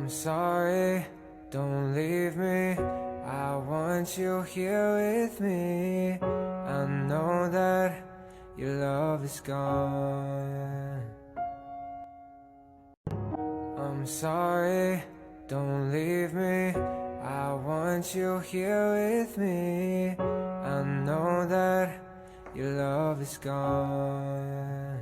I'm sorry, don't leave me. I want you here with me. I know that your love is gone. I'm sorry, don't leave me. I want you here with me. I know that your love is gone.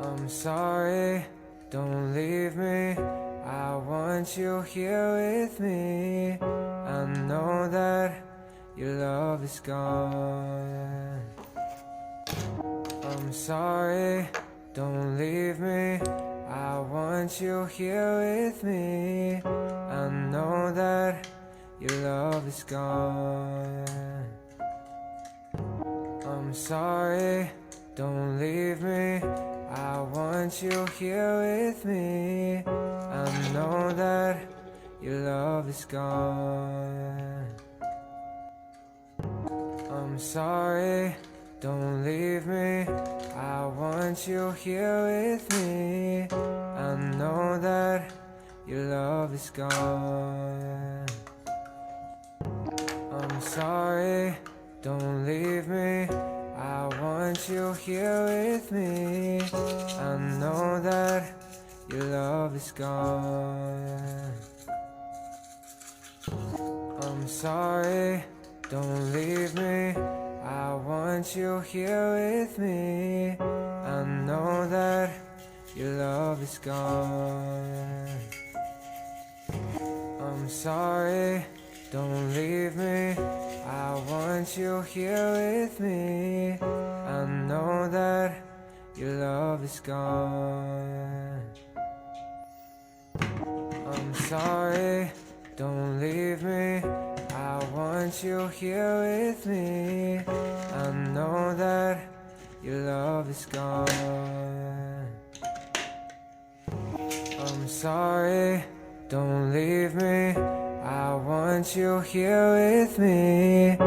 I'm sorry, don't leave me. I want you here with me. I know that your love is gone. I'm sorry, don't leave me. I want you here with me. I know that your love is gone. I'm sorry, don't leave me. I want you here with me. I know that your love is gone. I'm sorry, don't leave me. I want you here with me. I know that your love is gone. I'm sorry, don't leave me. I want you here with me. I know that your love is gone. I'm sorry, don't leave me. I want you here with me. I know that your love is gone. I'm sorry, don't leave me. I want you here with me. I know that your love is gone. I'm sorry, don't leave me. I want you here with me. I know that your love is gone. I'm sorry, don't leave me. I want you here with me.